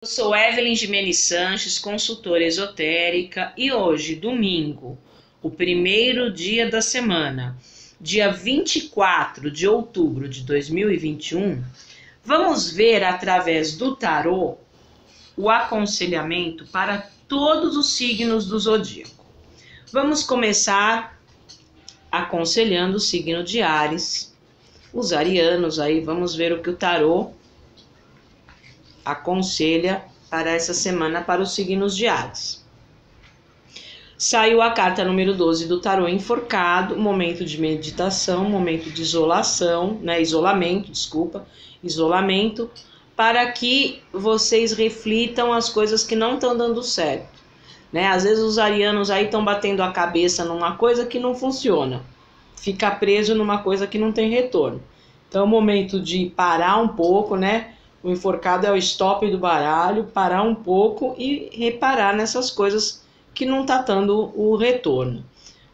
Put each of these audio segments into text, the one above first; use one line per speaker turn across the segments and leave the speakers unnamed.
Eu sou Evelyn Gimenez Sanches, consultora esotérica, e hoje, domingo, o primeiro dia da semana, dia 24 de outubro de 2021, vamos ver através do tarô o aconselhamento para todos os signos do zodíaco. Vamos começar aconselhando o signo de Áries, os arianos aí, vamos ver o que o tarô aconselha para essa semana para os signos de Áries. Saiu a carta número 12 do tarô enforcado, momento de meditação, momento de isolamento, para que vocês reflitam as coisas que não estão dando certo, né? Às vezes os arianos aí estão batendo a cabeça numa coisa que não funciona, fica preso numa coisa que não tem retorno. Então é o momento de parar um pouco, né? O enforcado é o stop do baralho, parar um pouco e reparar nessas coisas que não está dando o retorno.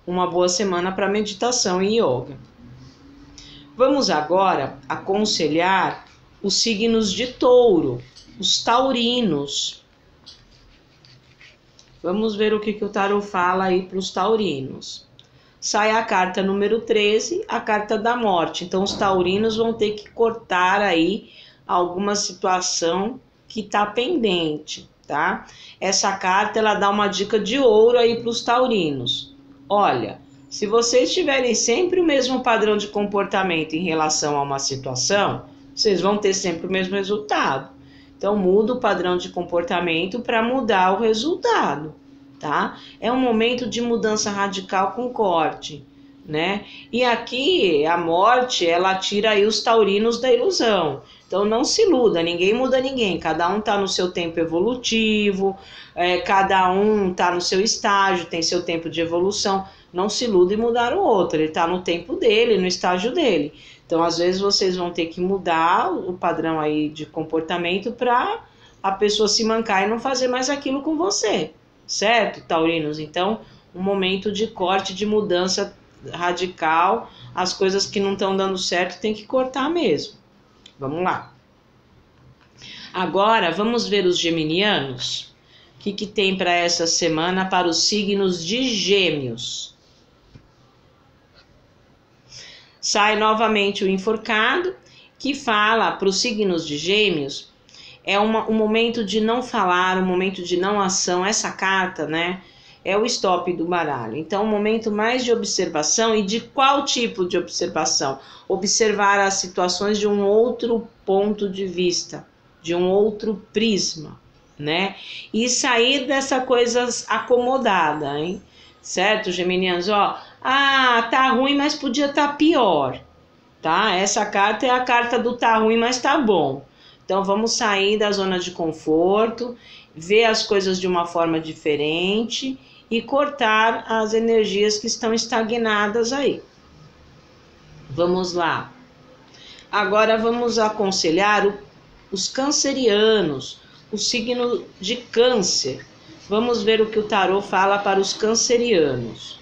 Uma boa semana para meditação e yoga. Vamos agora aconselhar os signos de touro, os taurinos. Vamos ver o que o tarô fala aí para os taurinos. Sai a carta número 13, a carta da morte. Então os taurinos vão ter que cortar aí alguma situação que está pendente, tá? Essa carta, ela dá uma dica de ouro aí para os taurinos. Olha, se vocês tiverem sempre o mesmo padrão de comportamento em relação a uma situação, vocês vão ter sempre o mesmo resultado. Então, muda o padrão de comportamento para mudar o resultado, tá? É um momento de mudança radical com corte, né? E aqui, a morte, ela tira aí os taurinos da ilusão. Então não se iluda, ninguém muda ninguém, cada um está no seu tempo evolutivo, cada um está no seu estágio, tem seu tempo de evolução, não se iluda em mudar o outro, ele está no tempo dele, no estágio dele. Então às vezes vocês vão ter que mudar o padrão aí de comportamento para a pessoa se mancar e não fazer mais aquilo com você, certo, taurinos? Então um momento de corte, de mudança radical, as coisas que não estão dando certo tem que cortar mesmo. Vamos lá. Agora, vamos ver os geminianos. O que tem para essa semana para os signos de Gêmeos? Sai novamente o enforcado, que fala para os signos de Gêmeos, é um momento de não falar, um momento de não ação. Essa carta, né, é o stop do baralho. Então, um momento mais de observação. E de qual tipo de observação? Observar as situações de um outro ponto de vista, de um outro prisma, né? E sair dessa coisa acomodada, hein? Certo, geminianos? Ó, tá ruim, mas podia estar pior, tá? Essa carta é a carta do tá ruim, mas tá bom. Então, vamos sair da zona de conforto, ver as coisas de uma forma diferente e cortar as energias que estão estagnadas aí. Vamos lá. Agora vamos aconselhar os cancerianos, o signo de Câncer. Vamos ver o que o tarô fala para os cancerianos.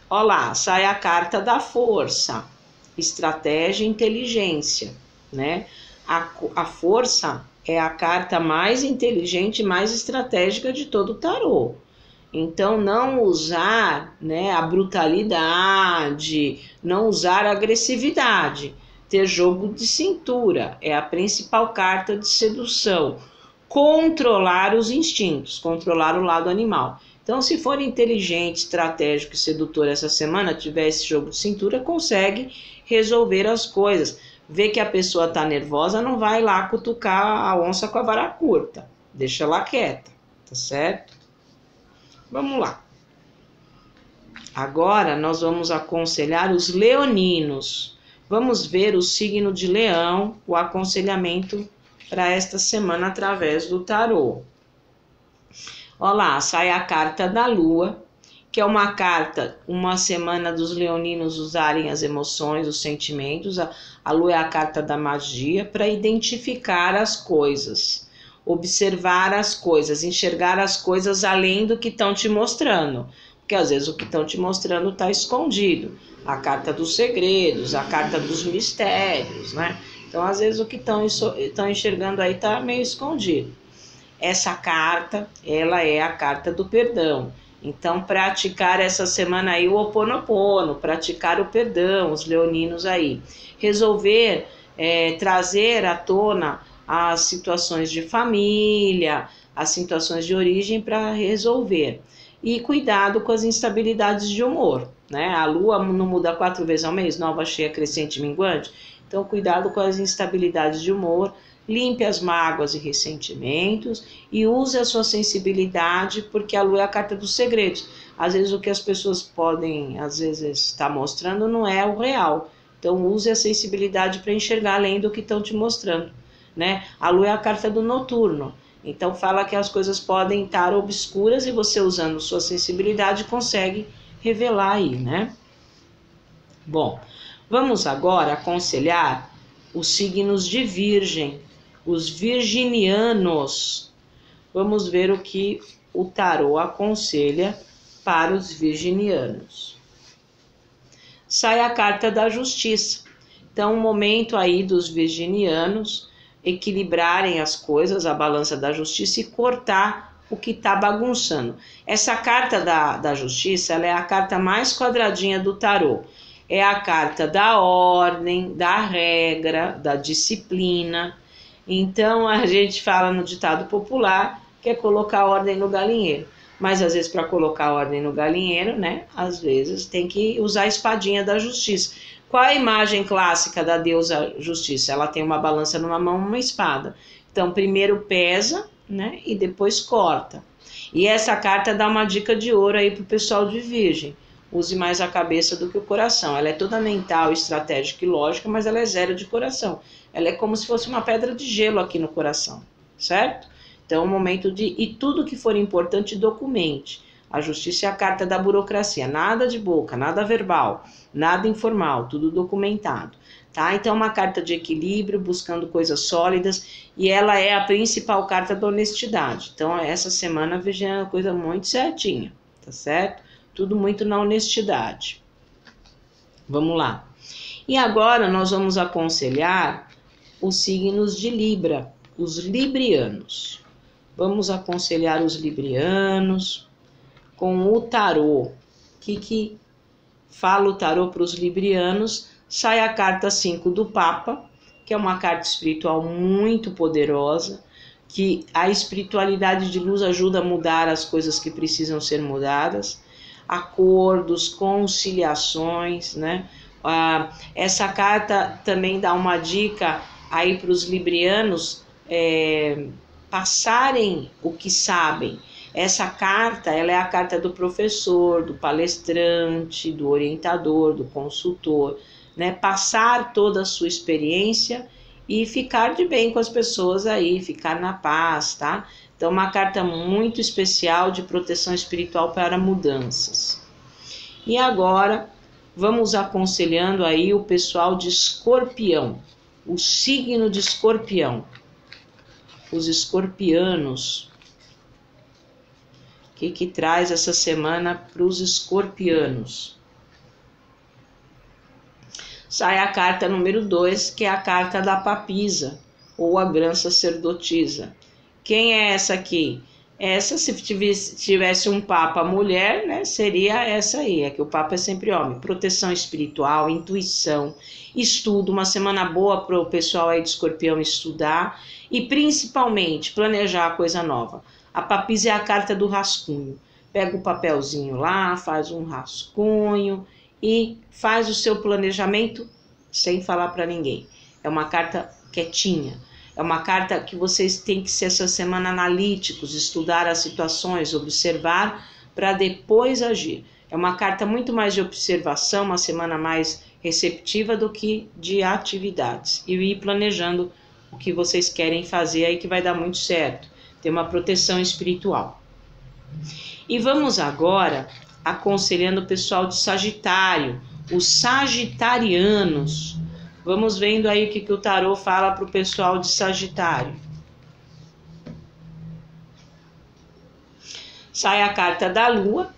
Olha lá, sai a carta da força, estratégia e inteligência, né? A força é a carta mais inteligente e mais estratégica de todo o tarô. Então, não usar, né, a brutalidade, não usar a agressividade. Ter jogo de cintura é a principal carta de sedução. Controlar os instintos, controlar o lado animal. Então, se for inteligente, estratégico e sedutor essa semana, tiver esse jogo de cintura, consegue resolver as coisas. Vê que a pessoa está nervosa, não vai lá cutucar a onça com a vara curta. Deixa ela quieta, tá certo? Vamos lá. Agora nós vamos aconselhar os leoninos. Vamos ver o signo de Leão, o aconselhamento para esta semana através do tarô. Olha lá, sai a carta da Lua, que é uma carta, uma semana dos leoninos usarem as emoções, os sentimentos. A Lua é a carta da magia para identificar as coisas, observar as coisas, enxergar as coisas além do que estão te mostrando. Porque às vezes o que estão te mostrando está escondido. A carta dos segredos, a carta dos mistérios, né? Então, às vezes, o que estão enxergando aí está meio escondido. Essa carta, ela é a carta do perdão. Então, praticar essa semana aí o Ho'oponopono, praticar o perdão, os leoninos aí. Resolver, trazer à tona as situações de família, as situações de origem para resolver. E cuidado com as instabilidades de humor, né? A lua não muda 4 vezes ao mês, nova, cheia, crescente, minguante. Então, cuidado com as instabilidades de humor, limpe as mágoas e ressentimentos e use a sua sensibilidade, porque a lua é a carta dos segredos. Às vezes o que as pessoas podem, estar mostrando não é o real. Então, use a sensibilidade para enxergar além do que estão te mostrando, né? A lua é a carta do noturno. Então, fala que as coisas podem estar obscuras e você, usando sua sensibilidade, consegue revelar aí, né? Bom, vamos agora aconselhar os signos de Virgem, os virginianos. Vamos ver o que o tarô aconselha para os virginianos. Sai a carta da justiça. Então, o momento aí dos virginianos equilibrarem as coisas, a balança da justiça, e cortar o que está bagunçando. Essa carta da justiça, ela é a carta mais quadradinha do tarô. É a carta da ordem, da regra, da disciplina. Então, a gente fala no ditado popular que é colocar ordem no galinheiro. Mas, às vezes, para colocar ordem no galinheiro, né? Às vezes, tem que usar a espadinha da justiça. Qual a imagem clássica da deusa justiça? Ela tem uma balança numa mão e uma espada. Então, primeiro pesa, né? E depois corta. E essa carta dá uma dica de ouro aí para o pessoal de Virgem. Use mais a cabeça do que o coração. Ela é toda mental, estratégica e lógica, mas ela é zero de coração. Ela é como se fosse uma pedra de gelo aqui no coração, certo? Então, é o momento de... E tudo que for importante, documente. A justiça é a carta da burocracia. Nada de boca, nada verbal, nada informal, tudo documentado. Tá? Então, é uma carta de equilíbrio, buscando coisas sólidas, e ela é a principal carta da honestidade. Então, essa semana, veja uma coisa muito certinha, tá certo? Tudo muito na honestidade. Vamos lá. E agora nós vamos aconselhar os signos de Libra, os librianos. Vamos aconselhar os librianos com o tarô. O que fala o tarô para os librianos? Sai a carta 5 do Papa, que é uma carta espiritual muito poderosa, que a espiritualidade de luz ajuda a mudar as coisas que precisam ser mudadas, acordos, conciliações, né? Essa carta também dá uma dica aí para os librianos passarem o que sabem. Essa carta, ela é a carta do professor, do palestrante, do orientador, do consultor, né? Passar toda a sua experiência e ficar de bem com as pessoas aí, ficar na paz, tá? Então, uma carta muito especial de proteção espiritual para mudanças. E agora, vamos aconselhando aí o pessoal de Escorpião, o signo de Escorpião, os escorpianos. O que traz essa semana para os escorpianos? Sai a carta número 2, que é a carta da papisa, ou a grã sacerdotisa. Quem é essa aqui? Essa, se tivesse um papa mulher, né, seria essa aí, é que o papa é sempre homem. Proteção espiritual, intuição, estudo, uma semana boa para o pessoal aí de Escorpião estudar e principalmente planejar coisa nova. A papisa é a carta do rascunho. Pega o papelzinho lá, faz um rascunho e faz o seu planejamento sem falar para ninguém. É uma carta quietinha. É uma carta que vocês têm que ser essa semana analíticos, estudar as situações, observar para depois agir. É uma carta muito mais de observação, uma semana mais receptiva do que de atividades. E ir planejando o que vocês querem fazer aí que vai dar muito certo. Ter uma proteção espiritual. E vamos agora aconselhando o pessoal de Sagitário, os sagitarianos. Vamos vendo aí o que o tarô fala para o pessoal de Sagitário. Sai a carta da Lua,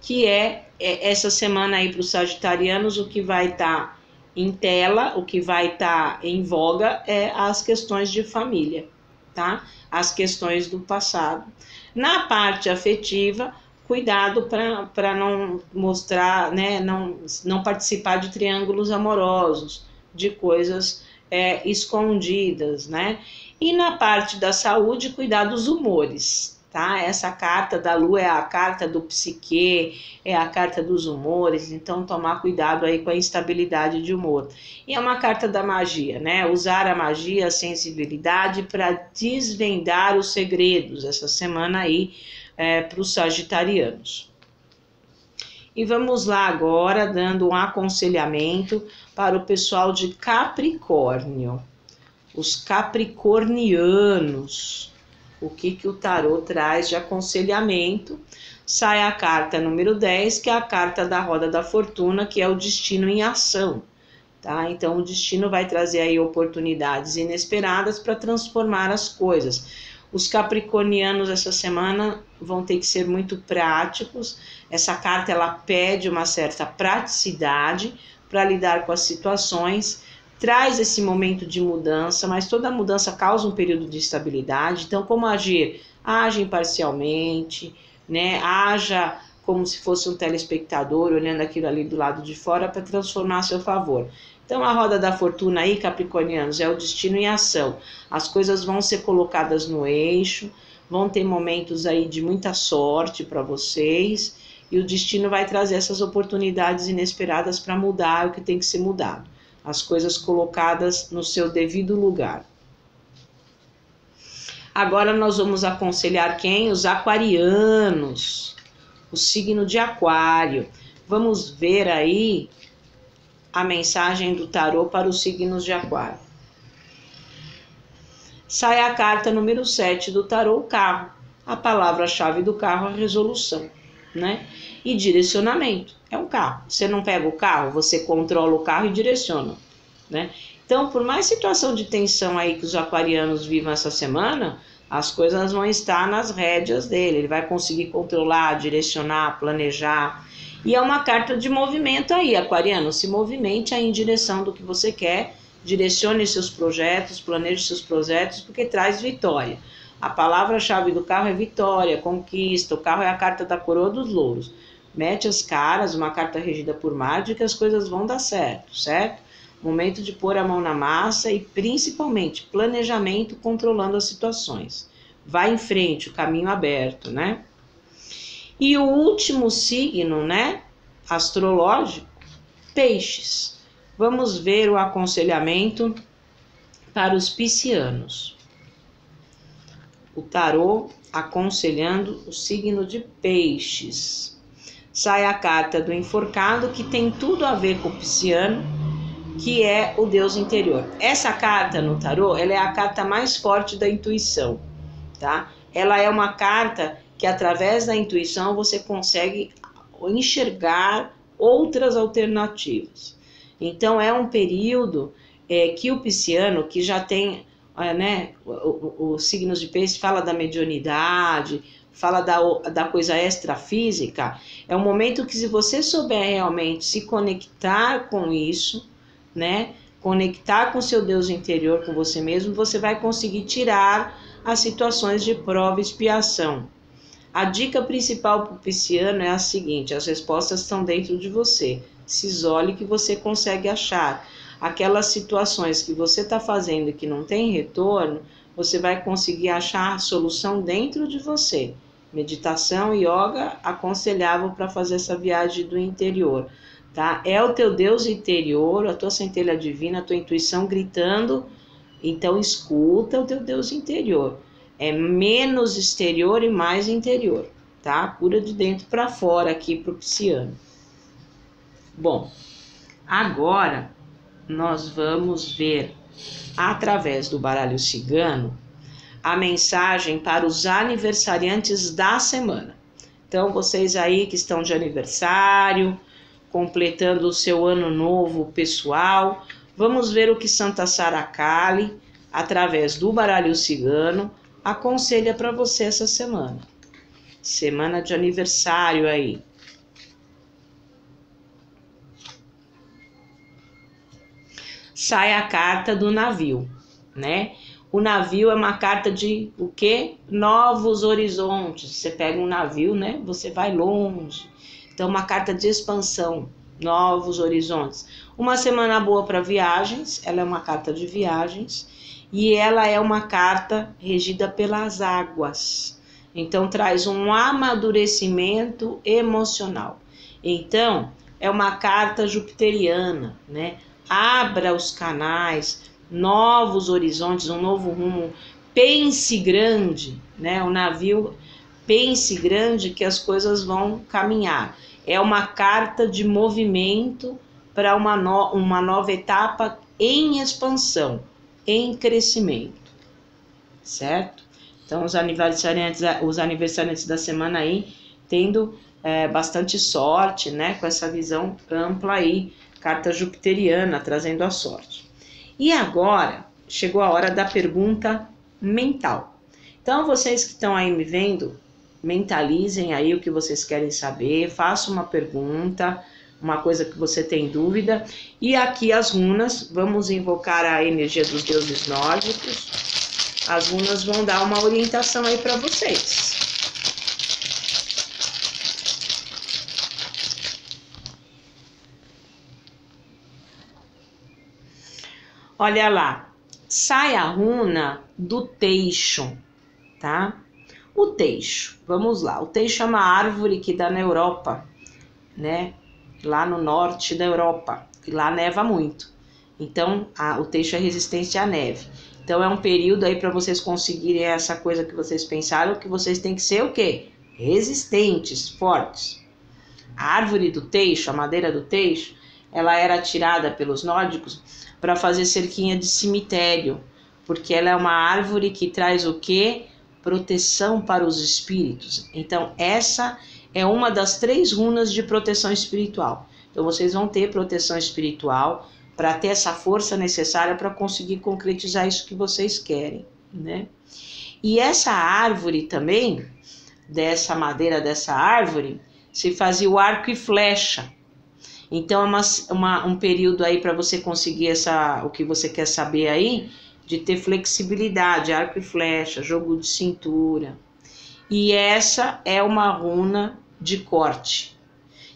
que é essa semana aí para os sagitarianos, o que vai estar em tela, o que vai estar em voga é as questões de família, tá? As questões do passado. Na parte afetiva, cuidado para não mostrar, né, não participar de triângulos amorosos, de coisas escondidas, né? E na parte da saúde, cuidar dos humores, tá? Essa carta da lua é a carta do psique, é a carta dos humores, então tomar cuidado aí com a instabilidade de humor. E é uma carta da magia, né? Usar a magia, a sensibilidade para desvendar os segredos essa semana aí para os sagitarianos. E vamos lá agora, dando um aconselhamento para o pessoal de Capricórnio. Os capricornianos, o que o tarô traz de aconselhamento? Sai a carta número 10, que é a carta da roda da fortuna, que é o destino em ação, tá? Então o destino vai trazer aí oportunidades inesperadas para transformar as coisas. Os capricornianos essa semana vão ter que ser muito práticos. Essa carta ela pede uma certa praticidade para lidar com as situações, traz esse momento de mudança, mas toda mudança causa um período de estabilidade. Então, como agir? Age imparcialmente, né? Haja como se fosse um telespectador, olhando aquilo ali do lado de fora para transformar a seu favor. Então, a roda da fortuna aí, capricornianos, é o destino em ação. As coisas vão ser colocadas no eixo, vão ter momentos aí de muita sorte para vocês, e o destino vai trazer essas oportunidades inesperadas para mudar o que tem que ser mudado. As coisas colocadas no seu devido lugar. Agora nós vamos aconselhar quem? Os aquarianos, o signo de aquário. Vamos ver aí a mensagem do tarô para os signos de aquário. Sai a carta número 7 do tarô, o carro. A palavra-chave do carro é resolução, né? E direcionamento. É um carro. Você não pega o carro, você controla o carro e direciona, né? Então, por mais situação de tensão aí que os aquarianos vivam essa semana, as coisas vão estar nas rédeas dele. Ele vai conseguir controlar, direcionar, planejar. E é uma carta de movimento aí, aquariano. Se movimente aí em direção do que você quer, direcione seus projetos, planeje seus projetos, porque traz vitória. A palavra-chave do carro é vitória, conquista. O carro é a carta da coroa dos louros. Mete as caras, uma carta regida por Marte, que as coisas vão dar certo, certo? Momento de pôr a mão na massa e, principalmente, planejamento controlando as situações. Vai em frente, o caminho aberto, né? E o último signo, né, astrológico, peixes. Vamos ver o aconselhamento para os piscianos. O tarô aconselhando o signo de peixes. Sai a carta do enforcado, que tem tudo a ver com o pisciano, que é o Deus interior. Essa carta no tarô, ela é a carta mais forte da intuição, tá? Ela é uma carta que através da intuição você consegue enxergar outras alternativas. Então é um período que o pisciano, que já tem, né, os signos de peixe fala da mediunidade, fala da coisa extrafísica, é um momento que, se você souber realmente se conectar com isso, né, conectar com seu Deus interior, com você mesmo, você vai conseguir tirar as situações de prova e expiação. A dica principal para o pisciano é a seguinte: as respostas estão dentro de você. Se isole que você consegue achar. Aquelas situações que você está fazendo e que não tem retorno, você vai conseguir achar a solução dentro de você. Meditação e yoga aconselhável para fazer essa viagem do interior, tá? É o teu Deus interior, a tua centelha divina, a tua intuição gritando. Então escuta o teu Deus interior. É menos exterior e mais interior, tá? Cura de dentro para fora aqui para o pisciano. Bom, agora nós vamos ver, através do baralho cigano, a mensagem para os aniversariantes da semana. Então, vocês aí que estão de aniversário, completando o seu ano novo pessoal, vamos ver o que Santa Sara Kali, através do baralho cigano, aconselha para você essa semana. Semana de aniversário aí. sai a carta do navio, né? O navio é uma carta de o quê? Novos horizontes. Você pega um navio, né? Você vai longe. Então, uma carta de expansão, novos horizontes. Uma semana boa para viagens, ela é uma carta de viagens e ela é uma carta regida pelas águas. Então, traz um amadurecimento emocional. Então, é uma carta jupiteriana, né? Abra os canais, novos horizontes, um novo rumo. Pense grande, né? O navio pense grande que as coisas vão caminhar. É uma carta de movimento para uma nova etapa em expansão, em crescimento, certo? Então, os aniversariantes da semana aí, tendo bastante sorte, né? Com essa visão ampla aí, carta jupiteriana, trazendo a sorte. E agora, chegou a hora da pergunta mental. Então, vocês que estão aí me vendo, mentalizem aí o que vocês querem saber, façam uma pergunta, uma coisa que você tem dúvida. E aqui as runas, vamos invocar a energia dos deuses nórdicos. As runas vão dar uma orientação aí para vocês. Olha lá, sai a runa do teixo, tá? O teixo, vamos lá. O teixo é uma árvore que dá na Europa, né? Lá no norte da Europa, que lá neva muito. Então, o teixo é resistente à neve. Então, é um período aí para vocês conseguirem essa coisa que vocês pensaram, que vocês têm que ser o quê? Resistentes, fortes. A árvore do teixo, a madeira do teixo, ela era tirada pelos nórdicos para fazer cerquinha de cemitério, porque ela é uma árvore que traz o quê? Proteção para os espíritos. Então, essa é uma das 3 runas de proteção espiritual. Então, vocês vão ter proteção espiritual para ter essa força necessária para conseguir concretizar isso que vocês querem, né? E essa árvore também, dessa madeira dessa árvore, se fazia o arco e flecha. Então, é um período aí para você conseguir o que você quer saber aí, de ter flexibilidade, arco e flecha, jogo de cintura. E essa é uma runa de corte.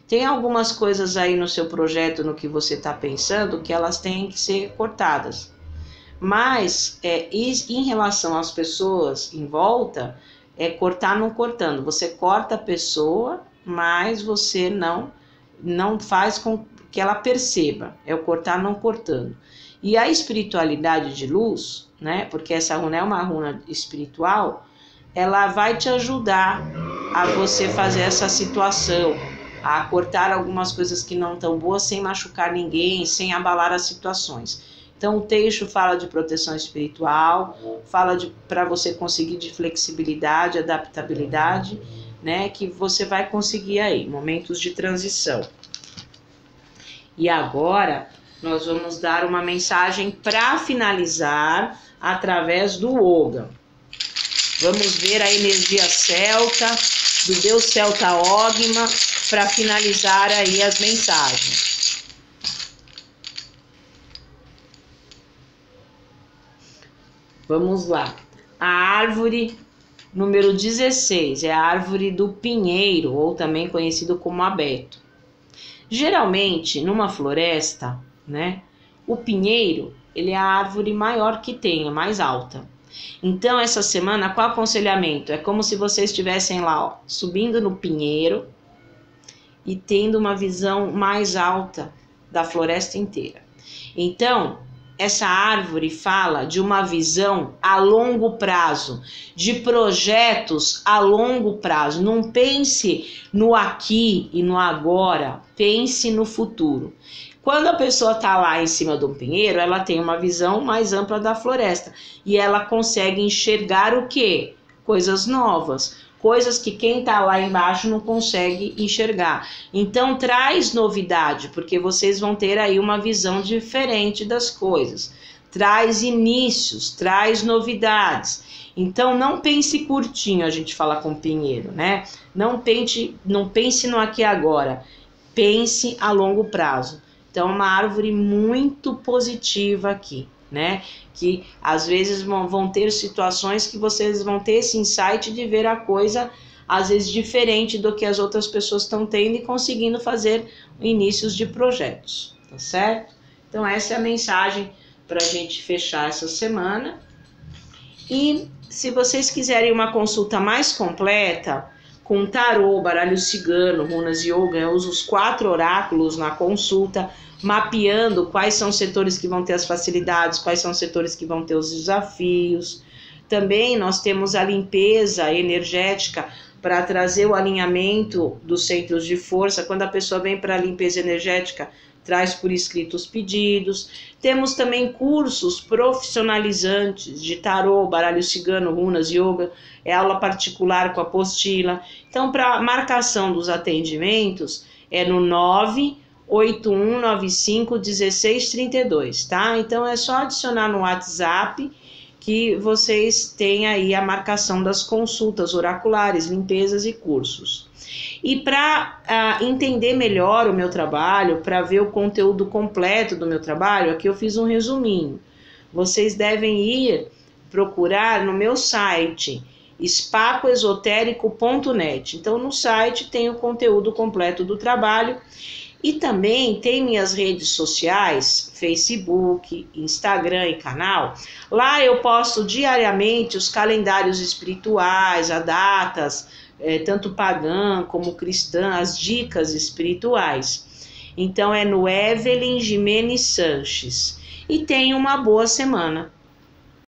Tem algumas coisas aí no seu projeto, no que você está pensando, que elas têm que ser cortadas. Mas, em relação às pessoas em volta, é cortar não cortando. Você corta a pessoa, mas você não faz com que ela perceba. É o cortar não cortando. E a espiritualidade de luz, né? Porque essa runa é uma runa espiritual, ela vai te ajudar a você fazer essa situação, a cortar algumas coisas que não estão boas sem machucar ninguém, sem abalar as situações. Então, o teixo fala de proteção espiritual, fala para você conseguir de flexibilidade, adaptabilidade, né? Que você vai conseguir aí, momentos de transição. E agora, nós vamos dar uma mensagem para finalizar através do Ogam. Vamos ver a energia celta, do deus celta Ogma, para finalizar aí as mensagens. Vamos lá. A árvore número 16 é a árvore do pinheiro, ou também conhecido como abeto. Geralmente, numa floresta, né, o pinheiro, ele é a árvore maior que tem, a mais alta. Então, essa semana, qual aconselhamento? É como se vocês estivessem lá, ó, subindo no pinheiro e tendo uma visão mais alta da floresta inteira. Então, essa árvore fala de uma visão a longo prazo, de projetos a longo prazo. Não pense no aqui e no agora, pense no futuro. Quando a pessoa está lá em cima de um pinheiro, ela tem uma visão mais ampla da floresta e ela consegue enxergar o quê? Coisas novas, coisas que quem está lá embaixo não consegue enxergar. Então traz novidade, porque vocês vão ter aí uma visão diferente das coisas. Traz inícios, traz novidades. Então não pense curtinho, a gente fala com pinheiro, né? Não pense no aqui e agora, pense a longo prazo. Então, uma árvore muito positiva aqui, né? Que às vezes vão ter situações que vocês vão ter esse insight de ver a coisa às vezes diferente do que as outras pessoas estão tendo e conseguindo fazer inícios de projetos, tá certo? Então essa é a mensagem para a gente fechar essa semana. E se vocês quiserem uma consulta mais completa, com tarô, baralho cigano, runas yoga, eu uso os 4 oráculos na consulta, mapeando quais são os setores que vão ter as facilidades, quais são os setores que vão ter os desafios. Também nós temos a limpeza energética para trazer o alinhamento dos centros de força. Quando a pessoa vem para a limpeza energética, traz por escrito os pedidos. Temos também cursos profissionalizantes de tarô, baralho cigano, runas, yoga, é aula particular com apostila. Então, para marcação dos atendimentos, é no 981951632, tá? Então, é só adicionar no WhatsApp que vocês têm aí a marcação das consultas oraculares, limpezas e cursos. E para entender melhor o meu trabalho, para ver o conteúdo completo do meu trabalho, aqui eu fiz um resuminho. Vocês devem ir procurar no meu site, spacoesotérico.net. Então, no site tem o conteúdo completo do trabalho. E também tem minhas redes sociais, Facebook, Instagram e canal. Lá eu posto diariamente os calendários espirituais, as datas, tanto pagã como cristã, as dicas espirituais. Então é no Evelyn Jimenez Sanches. E tenha uma boa semana.